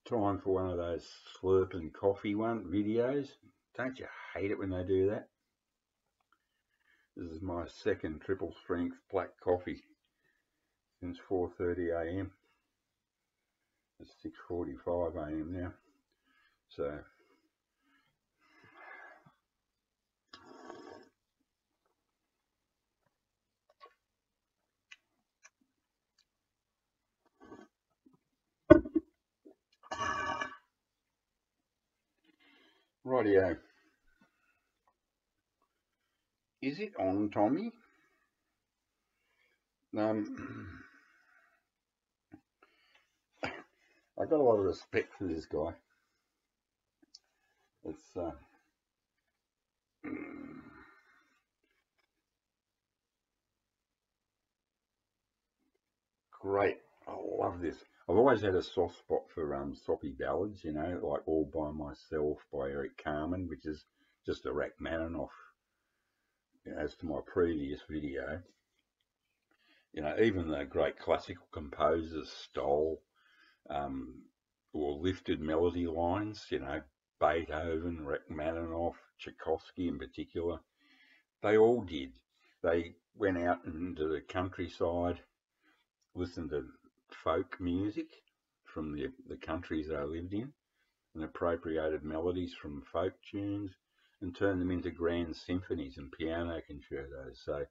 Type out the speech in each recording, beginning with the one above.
Time for one of those slurping coffee videos. Don't you hate it when they do that? This is my second triple strength black coffee since 4:30 a.m. It's 6:45 a.m. now. So rightio. Is it on, Tommy? I got a lot of respect for this guy. It's great. I love this. I've always had a soft spot for soppy ballads, you know, like All by Myself by Eric Carmen, which is just a Rachmaninoff. As to my previous video, you know, even the great classical composers stole or lifted melody lines, you know, Beethoven, Rachmaninoff, Tchaikovsky in particular. They all did. They went out into the countryside, listened to folk music from the countries they lived in, and appropriated melodies from folk tunes and turned them into grand symphonies and piano concertos. So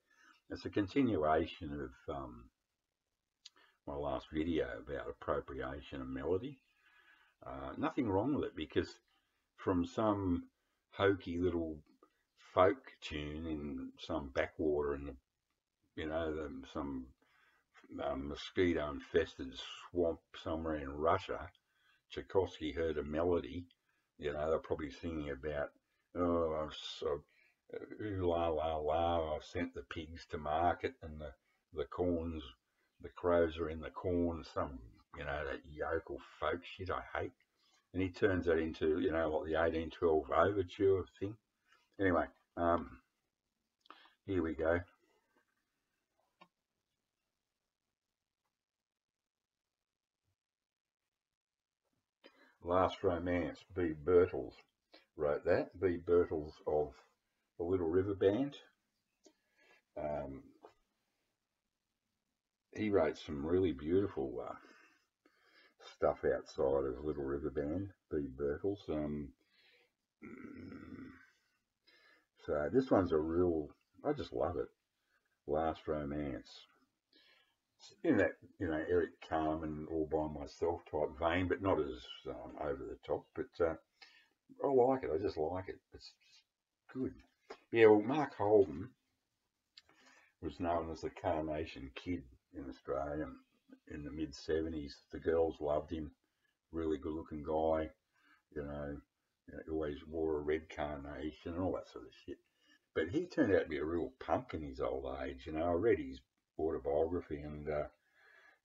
it's a continuation of my last video about appropriation of melody. Nothing wrong with it, because from some hokey little folk tune in some backwater in the, you know, some mosquito infested swamp somewhere in Russia, Tchaikovsky heard a melody. You know, they're probably singing about, oh, la la la, I've sent the pigs to market, and the corns, the crows are in the corn, some, you know, that yokel folk shit I hate. And he turns that into, you know, like the 1812 overture thing. Anyway, here we go. Last Romance, B. Birtles wrote that. B. Birtles of the Little River Band. He wrote some really beautiful stuff outside of Little River Band, B. Birtles. So this one's a real, I just love it. Last Romance. It's in that, you know, Eric Carmen, All by Myself type vein, but not as over the top. But I like it. I just like it. It's good. Yeah, well, Mark Holden was known as the Carnation Kid in Australia in the mid-70s. The girls loved him. Really good-looking guy. You know, he always wore a red carnation and all that sort of shit. But he turned out to be a real punk in his old age. You know, I read his autobiography, and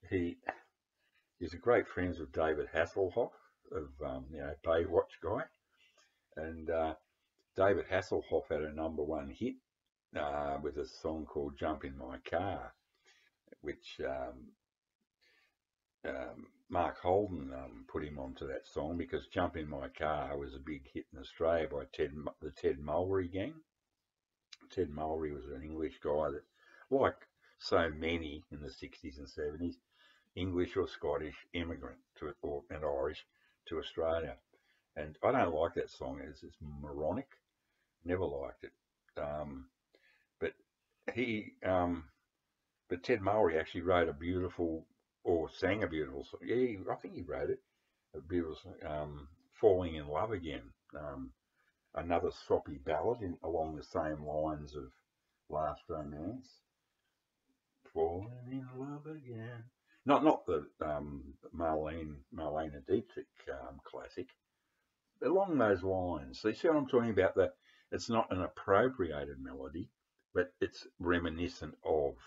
he's a great friends with David Hasselhoff of, you know, Baywatch guy. And David Hasselhoff had a #1 hit with a song called Jump in My Car, which Mark Holden put him onto that song, because Jump in My Car was a big hit in Australia by the Ted Mulry gang. Ted Mulry was an English guy that, like so many in the 60s and 70s, English or Scottish immigrant and Irish to Australia. And I don't like that song. It's moronic. Never liked it. But Ted Mulry actually wrote a beautiful, or sang a beautiful song. Yeah, I think he wrote it. A beautiful song, Falling in Love Again. Another soppy ballad along the same lines of Last Romance. Falling in Love Again. Not the Marlene Dietrich classic. Along those lines. So you see what I'm talking about? That it's not an appropriated melody, but it's reminiscent of.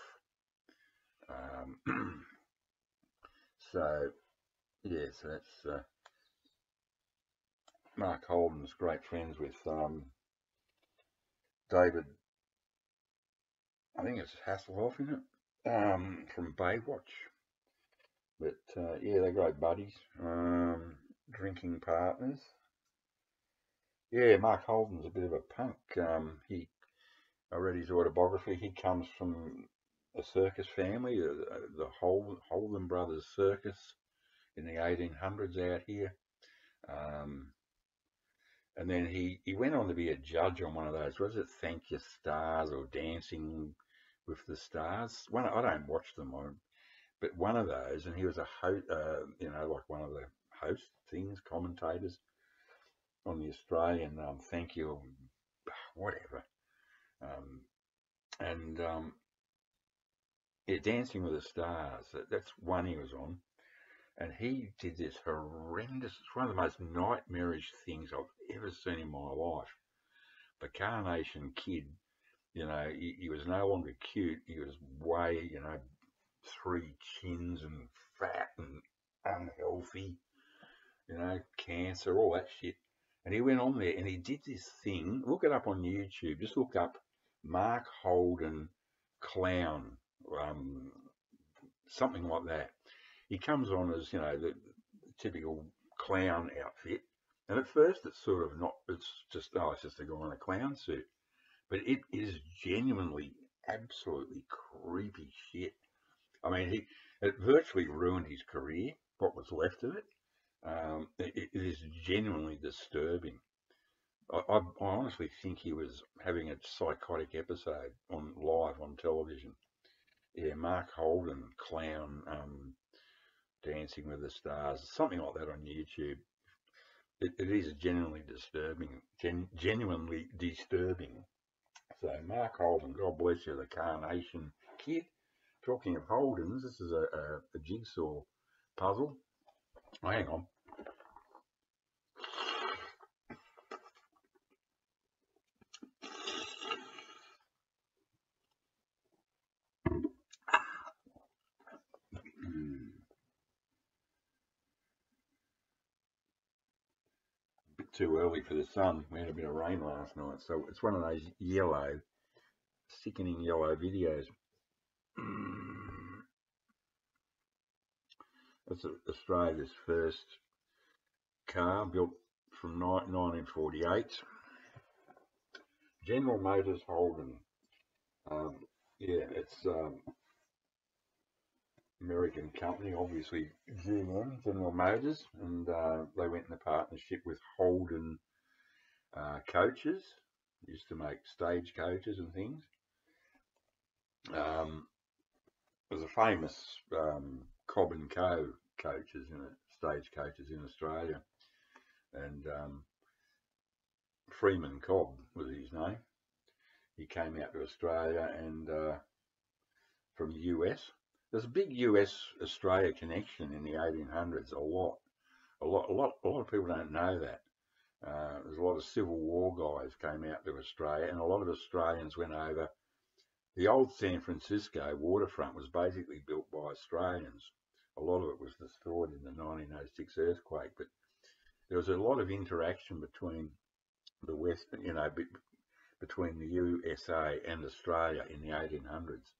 So yes, that's Mark Holden's great friends with David. I think it's Hasselhoff, isn't it? From Baywatch. But yeah, they're great buddies. drinking partners. Yeah, Mark Holden's a bit of a punk. I read his autobiography. He comes from a circus family, the Holden Brothers Circus in the 1800s out here. Um, and then he went on to be a judge on one of those, was it Thank You Stars or Dancing with the Stars? One, I don't watch them, but one of those, and he was a like one of the host things, commentators on the Australian Thank You, whatever. Um, and Yeah, Dancing with the Stars. That's one he was on, and he did this horrendous. It's one of the most nightmarish things I've ever seen in my life. The Carnation Kid, he was no longer cute. He was way, 3 chins and fat and unhealthy, cancer, all that shit. And he went on there and he did this thing. Look it up on YouTube. Just look up Mark Holden clown, um, something like that. He comes on as, the typical clown outfit. And at first it's sort of not, it's just a guy in a clown suit. But it is genuinely, absolutely creepy shit. I mean, it virtually ruined his career, what was left of it. It is genuinely disturbing. I honestly think he was having a psychotic episode on live on television. Yeah, Mark Holden, clown, Dancing with the Stars, something like that on YouTube. It is genuinely disturbing, genuinely disturbing. So Mark Holden, God bless you, the Carnation Kid. Talking of Holdens, this is a jigsaw puzzle. Oh, hang on. Bit too early for the sun. We had a bit of rain last night, so it's one of those yellow, sickening yellow videos. That's Australia's first car built from 1948. General Motors Holden. Yeah, it's American company, obviously GM, General Motors, and they went in a partnership with Holden coaches. Used to make stage coaches and things. There's a famous Cobb and Co coaches, stage coaches in Australia, and Freeman Cobb was his name. He came out to Australia and from the US. There's a big US Australia connection in the 1800s. A lot of people don't know that. There's a lot of Civil War guys came out to Australia, and a lot of Australians went over. The old San Francisco waterfront was basically built by Australians. A lot of it was destroyed in the 1906 earthquake, but there was a lot of interaction between the West, between the USA and Australia in the 1800s.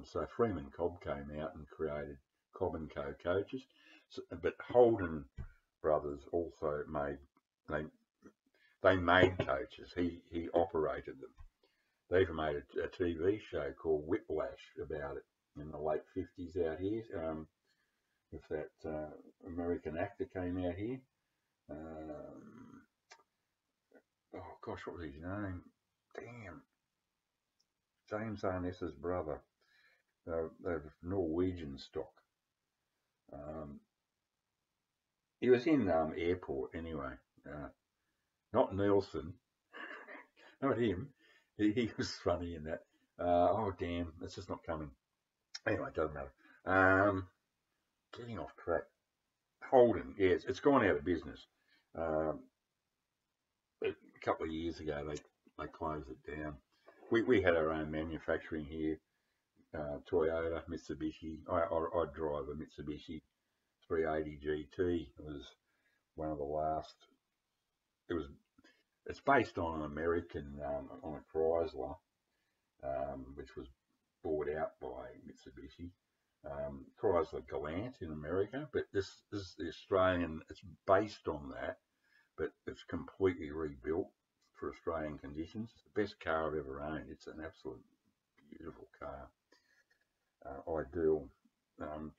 So Freeman Cobb came out and created Cobb and Co coaches, but Holden brothers also they made coaches. He operated them. They even made a TV show called Whiplash about it in the late 50s out here. With that American actor came out here. Oh gosh, what was his name? Damn, James Arness's brother. They're Norwegian stock. He was in Airport anyway. Not Nielsen, not him. He was funny in that. Oh damn, it's just not coming. Anyway, it doesn't matter. Getting off track. Holden, yes, it's gone out of business. A couple of years ago, they closed it down. We had our own manufacturing here. Toyota, Mitsubishi. I drive a Mitsubishi 380 GT. It was one of the last. It's based on an American, on a Chrysler, which was bought out by Mitsubishi. Chrysler Galant in America, but this is the Australian. It's based on that, but it's completely rebuilt for Australian conditions. It's the best car I've ever owned. It's an absolute beautiful car. Ideal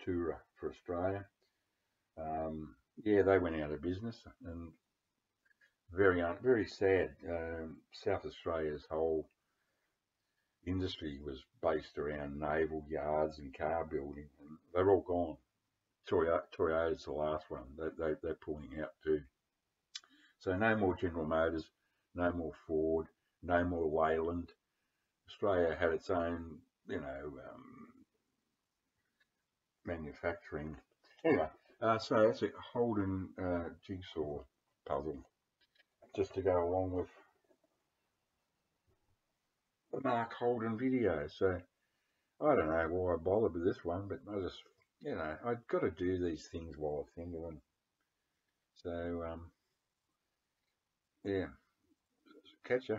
tourer for Australia. Yeah, they went out of business, and very sad. South Australia's whole industry was based around naval yards and car building, and they're all gone. Toyota's the last one. They're pulling out too. So no more General Motors, no more Ford, no more Leyland. Australia had its own, manufacturing. Anyway, so that's a Holden jigsaw puzzle, just to go along with the Mark Holden video. So I don't know why I bothered with this one, but I just, I've got to do these things while I think of them. So, yeah, catch ya.